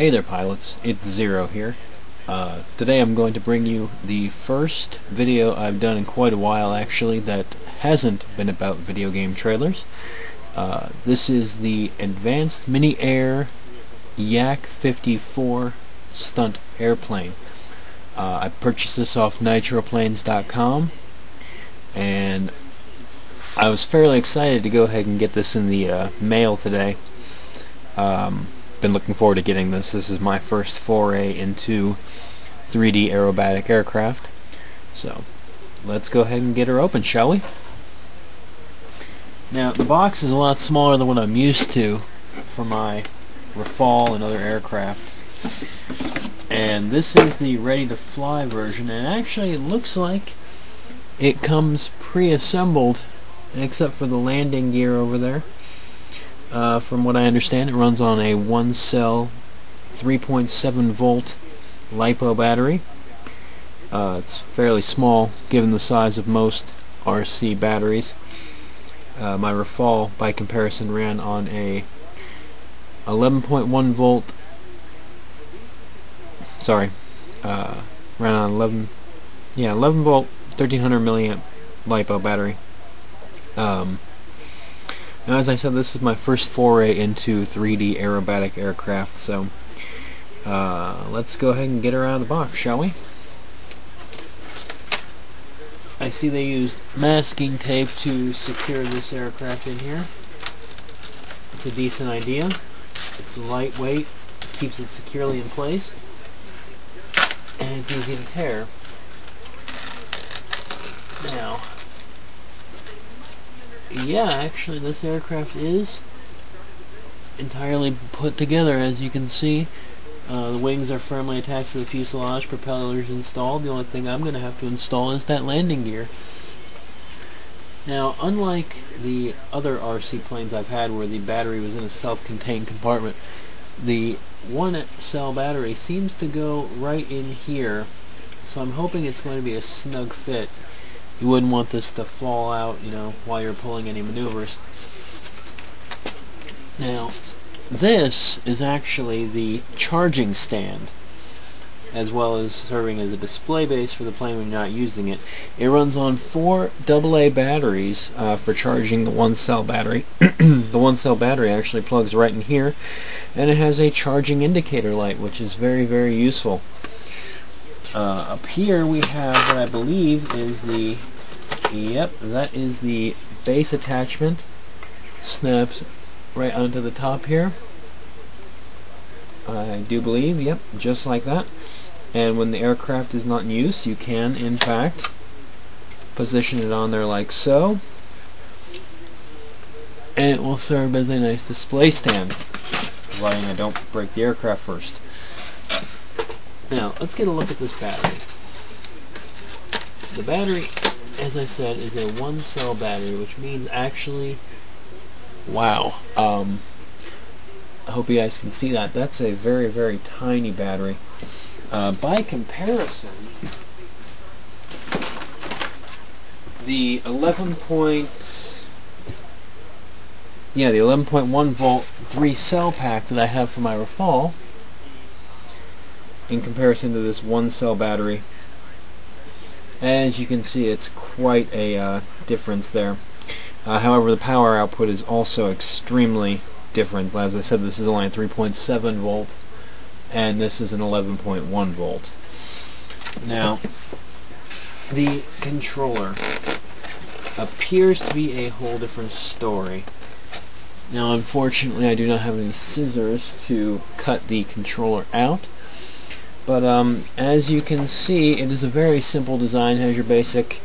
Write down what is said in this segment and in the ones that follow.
Hey there pilots, it's Zero here. Today I'm going to bring you the first video I've done in quite a while actually that hasn't been about video game trailers. This is the Advanced Mini-Air YAK54 stunt airplane. I purchased this off nitroplanes.com and I was fairly excited to go ahead and get this in the mail today. Been looking forward to getting this. This is my first foray into 3D aerobatic aircraft. So let's go ahead and get her open, shall we? Now the box is a lot smaller than what I'm used to for my Rafale and other aircraft. And this is the ready to fly version, and actually it looks like it comes pre-assembled except for the landing gear over there. From what I understand, it runs on a 1-cell 3.7 volt LiPo battery. It's fairly small given the size of most RC batteries. My Rafale, by comparison, ran on a 11.1 volt. Sorry, ran on 11 volt 1300 milliamp LiPo battery. Now, as I said, this is my first foray into 3D aerobatic aircraft, so let's go ahead and get her out of the box, shall we? I see they used masking tape to secure this aircraft in here. It's a decent idea. It's lightweight, keeps it securely in place, and it's easy to tear. Now, yeah, actually this aircraft is entirely put together, as you can see. The wings are firmly attached to the fuselage, propellers installed. The only thing I'm going to have to install is that landing gear. Now, unlike the other RC planes I've had where the battery was in a self-contained compartment, the 1-cell battery seems to go right in here, so I'm hoping it's going to be a snug fit. You wouldn't want this to fall out, you know, while you're pulling any maneuvers. Now, this is actually the charging stand, as well as serving as a display base for the plane when you're not using it. It runs on 4 AA batteries for charging the 1-cell battery. The 1-cell battery actually plugs right in here, and it has a charging indicator light, which is very, very useful. Up here we have what I believe is the, yep, that is the base attachment. Snaps right onto the top here. I do believe, yep, just like that. And when the aircraft is not in use, you can, in fact, position it on there like so. And it will serve as a nice display stand, providing I don't break the aircraft first. Now, let's get a look at this battery. The battery, as I said, is a 1-cell battery, which means actually, wow, I hope you guys can see that. That's a very, very tiny battery. By comparison, the 11.1 volt 3-cell pack that I have for my Rafale, in comparison to this 1-cell battery, as you can see, it's quite a difference there. However, the power output is also extremely different. As I said, this is only a 3.7 volt, and this is an 11.1 volt. Now, the controller appears to be a whole different story. Now, unfortunately, I do not have any scissors to cut the controller out. But as you can see, it is a very simple design. It has your basic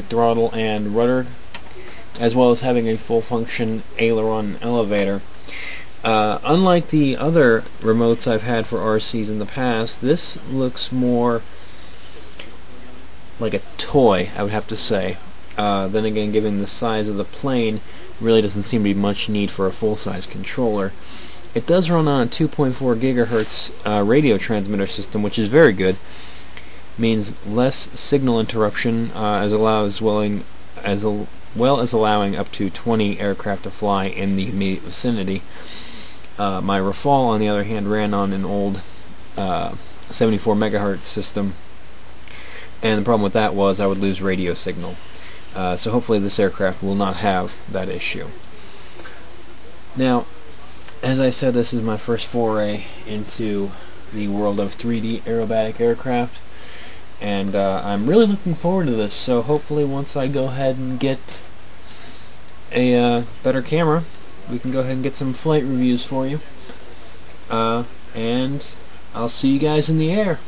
throttle and rudder, as well as having a full function aileron elevator. Unlike the other remotes I've had for RCs in the past, this looks more like a toy, I would have to say. Then again, given the size of the plane, really doesn't seem to be much need for a full-size controller. It does run on a 2.4 gigahertz radio transmitter system, which is very good. Means less signal interruption, as well as allowing up to 20 aircraft to fly in the immediate vicinity. My Rafale, on the other hand, ran on an old 74 megahertz system, and the problem with that was I would lose radio signal. So hopefully this aircraft will not have that issue. Now, as I said, this is my first foray into the world of 3D aerobatic aircraft, and I'm really looking forward to this. So hopefully once I go ahead and get a better camera, we can go ahead and get some flight reviews for you, and I'll see you guys in the air.